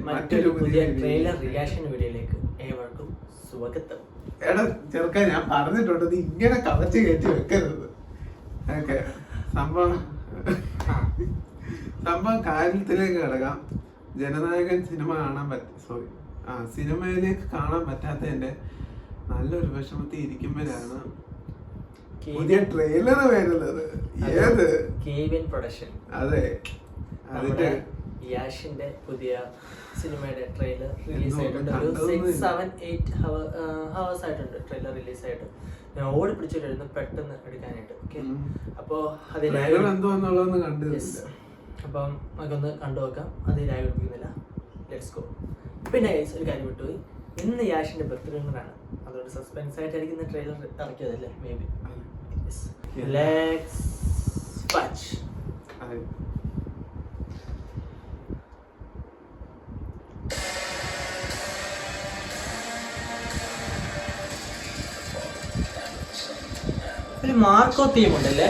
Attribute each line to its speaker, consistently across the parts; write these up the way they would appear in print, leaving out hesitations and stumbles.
Speaker 1: മറ്റൊരു പുതിയ trailer reaction വീഡിയോയിലേക്ക് ഏവർക്കും സ്വാഗതം.
Speaker 2: എടാ ചെറുക്ക, ഞാൻ പറഞ്ഞിട്ടുണ്ട് നീ ഇങ്ങനെ കവച്ച് കയറ്റി വെക്കരുത്. ഓക്കെ, സംഭവം കാര്യത്തിലേക്ക് കിടക്കാം. ജനനായകൻ സിനിമ കാണാൻ സിനിമയിലേക്ക് കാണാൻ പറ്റാത്തതിന്റെ നല്ലൊരു വിഷമത്തിൽ ഇരിക്കുമ്പോഴാണ് പുതിയ ട്രെയിലർ വരുന്നത്. ഏത്
Speaker 1: പ്രൊഡക്ഷൻ,
Speaker 2: അതെ, അതിന്റെ
Speaker 1: യാഷിന്റെ പുതിയ സിനിമയുടെ ട്രെയിലർ റിലീസ് ആയിട്ടുണ്ട്. ഒരു 6-7-8 hours ആയിട്ടുണ്ട് ട്രെയിലർ റിലീസ് ആയിട്ട്. ഞാൻ ഓടി പിടിച്ചിട്ടായിരുന്നു പെട്ടെന്ന് എടുക്കാനായിട്ട്. ഓക്കെ, അപ്പോ
Speaker 2: എന്തോന്നുള്ളതൊന്നും കണ്ടില്ല.
Speaker 1: അപ്പം നമുക്കൊന്ന് കണ്ടുനോക്കാം. അത് ലാഗ് എടുപ്പിക്കുന്നില്ല. Let's go. പിന്നെ ഒരു കാര്യം വിട്ടുപോയി, ഇന്ന് യാഷിന്റെ ബർത്ത്ഡേ ആണ്. അതുകൊണ്ട് സസ്പെൻസ് ആയിട്ടായിരിക്കും ഇന്ന് ട്രെയിലർ ഇറക്കിയതല്ലേ, മേ ബി. Let's watch. ഒരു മാർക്കോ തീം ഉണ്ടല്ലേ?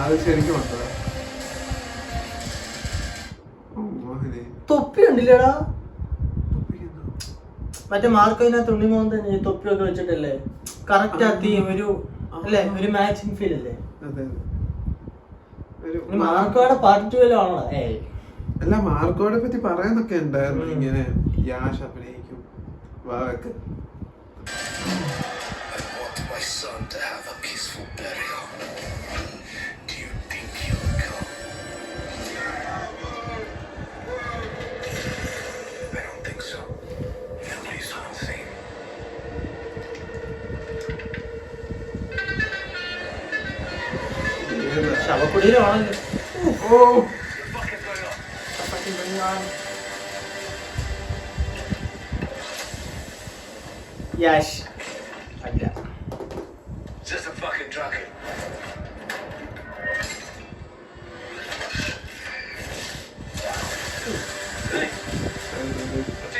Speaker 2: അത് ശരിക്കും
Speaker 1: തൊപ്പി ഉണ്ടില്ലടാ. മറ്റേ മാർക്കോയിനകത്ത് ഉണ്ണിമോഹൻ തന്നെ തൊപ്പിയൊക്കെ വെച്ചിട്ടല്ലേ കറക്റ്റ് ആ തീം. ഒരു മാച്ചിങ് ഫീൽ അല്ലേ? മാർക്കോയുടെ പാർട്ട് 2 ആണോ?
Speaker 2: അല്ല, മാർക്കോയെ പറ്റി പറയാനൊക്കെ ഉണ്ടായിരുന്നു. ഇങ്ങനെ യാഷ് അഭിനയിക്കും. My son to have a peaceful burial. Do you think he'll come? I don't think so. At least on scene.
Speaker 1: ശവക്കുടിയിലാണല്ലോ. Yash അല്ല,
Speaker 3: just a fucking drunkard.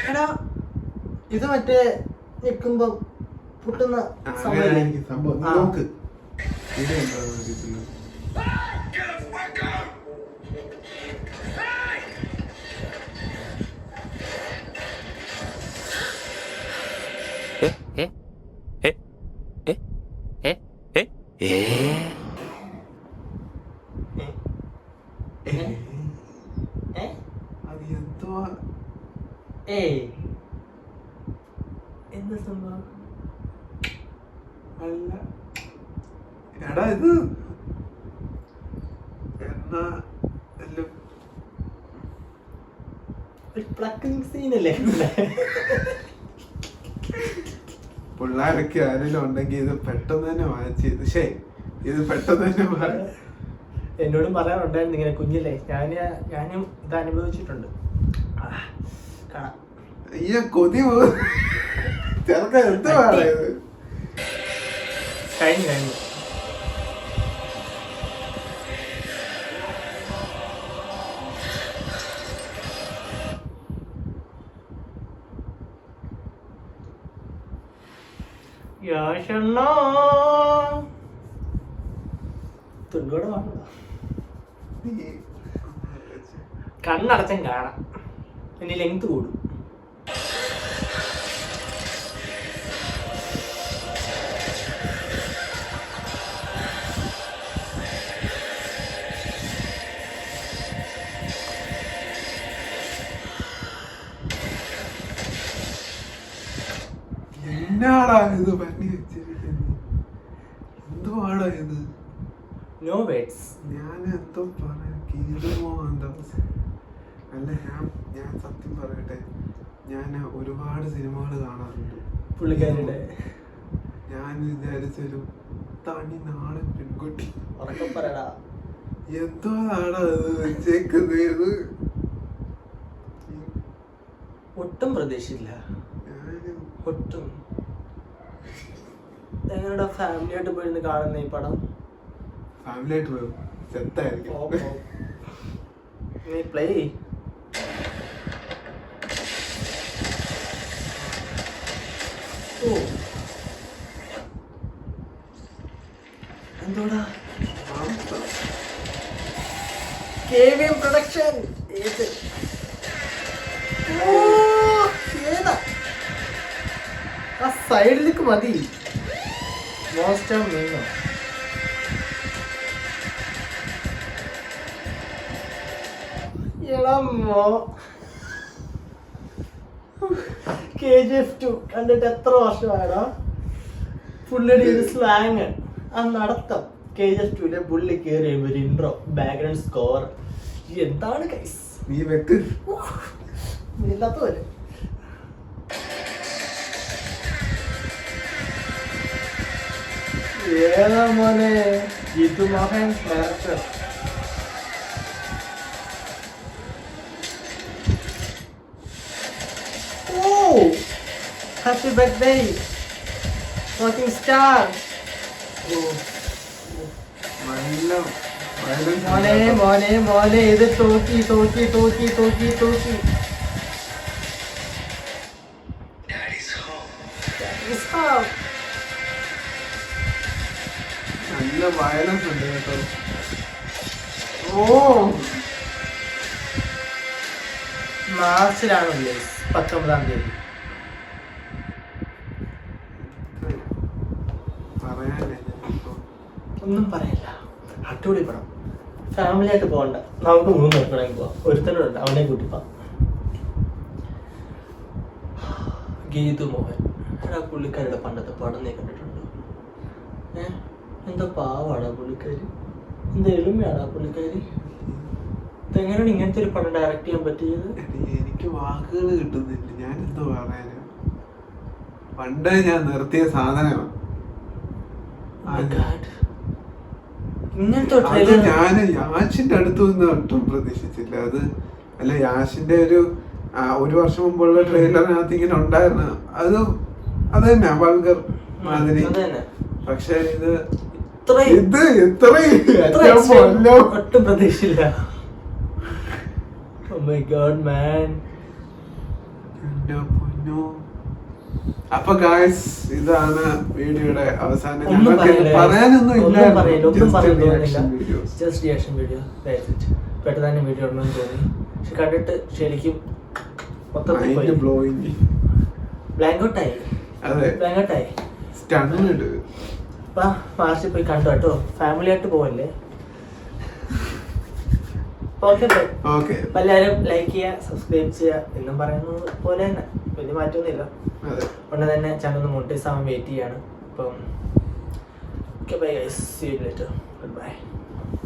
Speaker 1: എടാ, ഇത് മറ്റേ നിൽക്കുമ്പോ പൊട്ടുന്ന
Speaker 2: സംഭവം നോക്ക്.
Speaker 1: എന്താ സംഭവം?
Speaker 2: അല്ല എടാ, ഇത് എന്നാ
Speaker 1: ഒരു പ്ലക്കിംഗ് സീനല്ലേ?
Speaker 2: പിള്ളേരൊക്കെ ആരെങ്കിലും ഉണ്ടെങ്കിൽ ഇത് പെട്ടെന്ന് തന്നെ വായിച്ച് ഇത് പെട്ടെന്ന് തന്നെ
Speaker 1: എന്നോടും പറയാറുണ്ടായിരുന്നു ഇങ്ങനെ കുഞ്ഞില്ലേ. ഞാനും ഇത് അനുഭവിച്ചിട്ടുണ്ട്.
Speaker 2: കൊതി ചെറുക്ക എന്ത് പറയുന്നത്?
Speaker 1: കഴിഞ്ഞു യാഷണ്ണോ തുണ്ടോടെ കാണുക. കണ്ണടച്ചും കാണാം. ഇനി ലെങ്ത് കൂടും.
Speaker 2: എന്നാടാ ഇത് പണി വെച്ചിരിക്കുന്നത്? എന്തുവാടാ ഇത്?
Speaker 1: No words.
Speaker 2: ഞാൻ എന്തോ പറയാൻ കീറുമോ എന്താ? അല്ല, ഞാൻ സത്യം പറയട്ടെ, ഞാൻ ഒരുപാട് സിനിമകൾ കാണാറുണ്ട്
Speaker 1: പുള്ളിക്കാരുടെ.
Speaker 2: ഞാൻ വിചാരിച്ചൊരു തനി നാടൻ പെൺകുട്ടി. എന്തോ നാടാ അത് വെച്ചേക്കുന്നത്?
Speaker 1: ഒട്ടും പ്രതീക്ഷയില്ല. ഒട്ടും. ഞങ്ങളുടെ ഫാമിലി ആയിട്ട് പോയിരുന്ന് കാണുന്ന ഈ പടം.
Speaker 2: ഫാമിലി ആയിട്ട് പോയോ? സെറ്റായിരിക്കും.
Speaker 1: നീ പ്ലേ. എന്തോടാ? KVM production. ആക്ഷൻ ഏത് ഏതാ ആ സൈഡിലേക്ക് മതി മോസ്റ്റ് മീനോ എളമോ KGF 2 കണ്ടിട്ട് എത്ര വർഷമായടാ പുള്ളിയുടെ ഒരു സ്ലാങ് ആ നടത്തം KGF 2 പുള്ളി കയറി ഒരു ഇൻട്രോ ബാക്ക്ഗ്രൗണ്ട് സ്കോർ എന്താണ് കൈസ്
Speaker 2: നീ വെക്ക്
Speaker 1: ഇല്ലാത്ത പോലെ ഏതാ മോനെ Jithu Mohan director Happy birthday, Rocking Star.
Speaker 2: നല്ല violence
Speaker 1: മോനെ
Speaker 2: ഉണ്ട്.
Speaker 1: മോനെ മോനെ ഇത് തോക്കി തോക്കി തോക്കി തോക്കി തോക്കി
Speaker 3: Daddy's home.
Speaker 2: നല്ല വയലൻസ് ഉണ്ട് കേട്ടോ. ഓ
Speaker 1: മാർച്ചിലാണല്ലേ 19-ാം തീയതി
Speaker 2: പറയാനില്ല ഇപ്പൊ.
Speaker 1: ഒന്നും പറയില്ല അടിപൊളി പടം ഫാമിലി ആയിട്ട് പോകണ്ട നമുക്ക് 3 പേർക്കണെങ്കിൽ പോവാം ഒരുത്തനുണ്ട് അവനെ കൂട്ടി പോവാം ഗീതു മോഹൻ എടാ പുള്ളിക്കാരുടെ പണ്ടത്തെ പടം നീ കണ്ടിട്ടുണ്ടോ എന്താ പാവാടാ പുള്ളിക്കാരി എന്താ എളിമയാടാ പുള്ളിക്കാരി ഇതെങ്ങനെയാണ് ഇങ്ങനത്തെ ഒരു പടം ഡയറക്റ്റ് ചെയ്യാൻ പറ്റിയത്
Speaker 2: എനിക്ക് വാക്കുകൾ കിട്ടുന്നില്ല. ഞാൻ എന്തോ പറയാന് പണ്ട് ഞാൻ നിർത്തിയ സാധനമാണ്.
Speaker 1: Oh my God. ഇങ്ങനത്തെ
Speaker 2: അത്
Speaker 1: ട്രെയിലർ
Speaker 2: ഞാൻ യാഷിന്റെ അടുത്ത് നിന്ന് ഒട്ടും പ്രതീക്ഷിച്ചില്ല. അത് അല്ല യാഷിന്റെ ഒരു വർഷം മുമ്പുള്ള ട്രെയിലറിനകത്ത് ഇങ്ങനെ ഉണ്ടായിരുന്നു. അത് തന്നെ വൾഗർ മാതിരി. പക്ഷെ ഇത്
Speaker 1: ഒട്ടും പ്രതീക്ഷയില്ല. Oh my God, man.
Speaker 2: അപ്പൊ ഗായ്സ് ഇതാണ് വീഡിയോയുടെ അവസാനം.
Speaker 1: ഒന്നും
Speaker 2: പറയാനൊന്നും ഇല്ല.
Speaker 1: ജസ്റ്റ് റിയാക്ഷൻ വീഡിയോ പെട്ടെന്ന് തന്നെ വീഡിയോ ഉണ്ടെന്ന് തോന്നി. പക്ഷെ കണ്ടിട്ട് ശരിക്കും മൊത്തത്തിൽ ബ്ലാങ്കൗട്ടായി.
Speaker 2: അതെ
Speaker 1: ബ്ലാങ്കൗട്ടായി.
Speaker 2: സ്റ്റണ്ണിട്
Speaker 1: മാർച്ചിൽ പോയി കണ്ടു കേട്ടോ. ഫാമിലി ആയിട്ട് പോവല്ലേ. ഓക്കെ എല്ലാവരും ലൈക്ക് ചെയ്യുക, സബ്സ്ക്രൈബ് ചെയ്യുക എന്നും പറയുന്നത് പോലെ തന്നെ വലിയ മാറ്റമൊന്നുമില്ല. ഉടനെ തന്നെ ചാനൽ ഒന്ന് മോണിറ്റൈസ് ആവാൻ വെയിറ്റ് ചെയ്യാണ്. അപ്പം okay bye guys, see you later, good by.